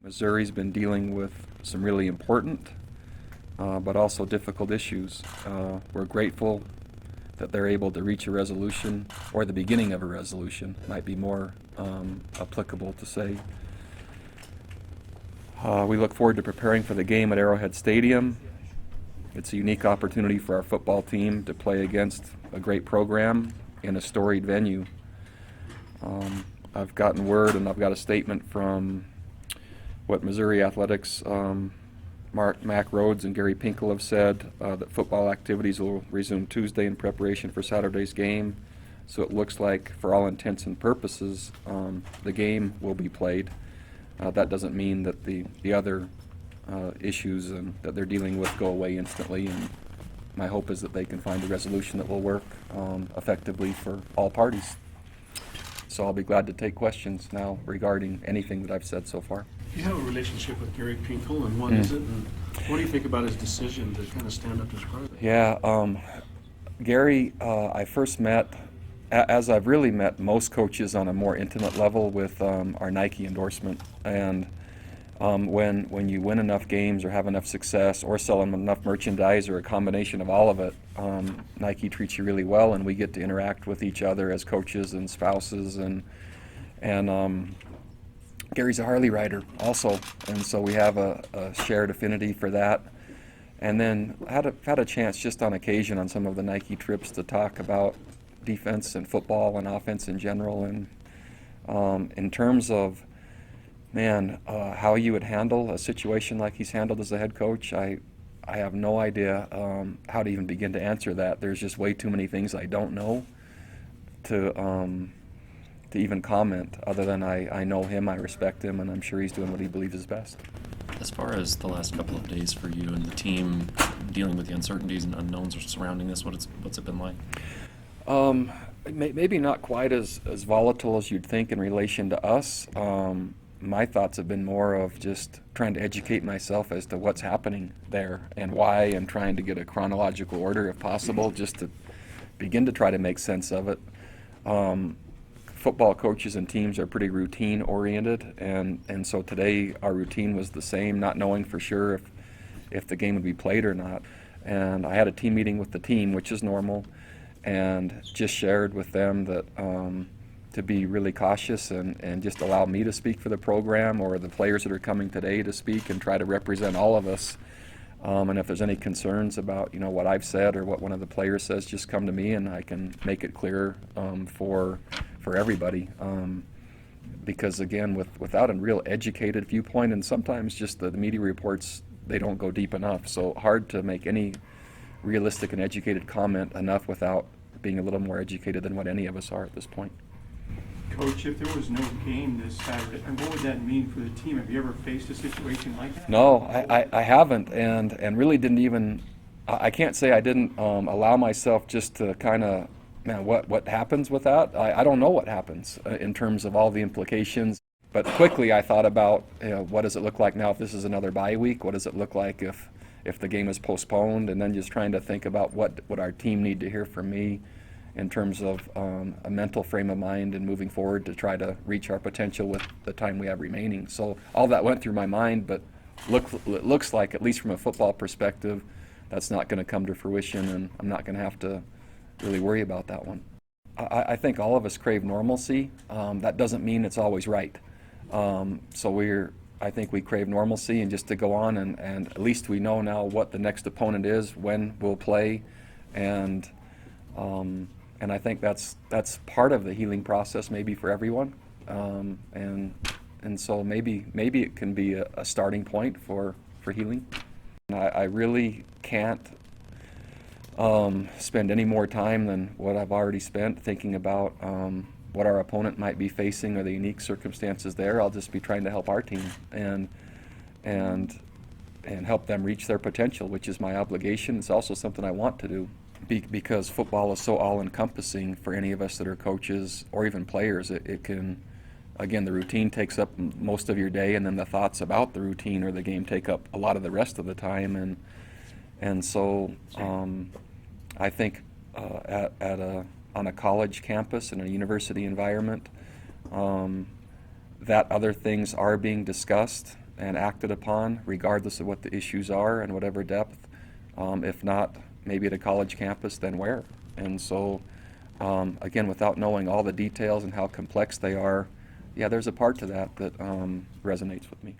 Missouri's been dealing with some really important but also difficult issues. We're grateful that they're able to reach a resolution, or the beginning of a resolution might be more applicable to say. We look forward to preparing for the game at Arrowhead Stadium. It's a unique opportunity for our football team to play against a great program in a storied venue. I've gotten word and I've got a statement from what Missouri Athletics, Mac Rhodes and Gary Pinkel have said, that football activities will resume Tuesday in preparation for Saturday's game. So it looks like, for all intents and purposes, the game will be played. That doesn't mean that the other issues that they're dealing with go away instantly, and my hope is that they can find a resolution that will work effectively for all parties. So I'll be glad to take questions now regarding anything that I've said so far. You have a relationship with Gary Pinkel, and what is it, and what do you think about his decision to kind of stand up as part of that? Yeah, Gary, I first met, as I've really met most coaches on a more intimate level, with our Nike endorsement. And when you win enough games or have enough success or sell enough merchandise or a combination of all of it, Nike treats you really well, and we get to interact with each other as coaches and spouses. And Gary's a Harley rider also, and so we have a shared affinity for that. And then had a chance just on occasion on some of the Nike trips to talk about defense and football and offense in general. And in terms of, how you would handle a situation like he's handled as a head coach, I have no idea how to even begin to answer that. There's just way too many things I don't know to even comment, other than I know him, I respect him, and I'm sure he's doing what he believes is best. As far as the last couple of days for you and the team dealing with the uncertainties and unknowns surrounding this, what's it been like? Maybe not quite as volatile as you'd think in relation to us. My thoughts have been more of just trying to educate myself as to what's happening there and why, and trying to get a chronological order if possible, just to begin to try to make sense of it. Football coaches and teams are pretty routine oriented, and so today our routine was the same, not knowing for sure if the game would be played or not. And I had a team meeting with the team, which is normal, and just shared with them that to be really cautious and just allow me to speak for the program, or the players that are coming today to speak, and try to represent all of us. And if there's any concerns about what I've said or what one of the players says, just come to me and I can make it clear for everybody. Because again, without a real educated viewpoint, and sometimes just the media reports, they don't go deep enough. So hard to make any realistic and educated comment enough without being a little more educated than what any of us are at this point. Coach, if there was no game this Saturday, what would that mean for the team? Have you ever faced a situation like that? No, I haven't, and really didn't even. I can't say I didn't allow myself just to kind of, what happens with that? I don't know what happens in terms of all the implications. But quickly I thought about, what does it look like now if this is another bye week? What does it look like if the game is postponed? And then just trying to think about what our team need to hear from me in terms of a mental frame of mind and moving forward to try to reach our potential with the time we have remaining. So all that went through my mind, but it looks like, at least from a football perspective, that's not going to come to fruition, and I'm not going to have to really worry about that one. I think all of us crave normalcy. That doesn't mean it's always right. So I think we crave normalcy, and just to go on and at least we know now what the next opponent is, when we'll play, and I think that's part of the healing process, maybe for everyone, and so maybe it can be a starting point for healing. I really can't spend any more time than what I've already spent thinking about what our opponent might be facing or the unique circumstances there. I'll just be trying to help our team and help them reach their potential, which is my obligation. It's also something I want to do. Because football is so all-encompassing for any of us that are coaches or even players. It can, again, the routine takes up most of your day, and then the thoughts about the routine or the game take up a lot of the rest of the time. And so I think on a college campus in a university environment, that other things are being discussed, and acted upon, regardless of what the issues are and whatever depth. If not, maybe at a college campus, then where? And so, again, without knowing all the details and how complex they are, yeah, there's a part to that that resonates with me.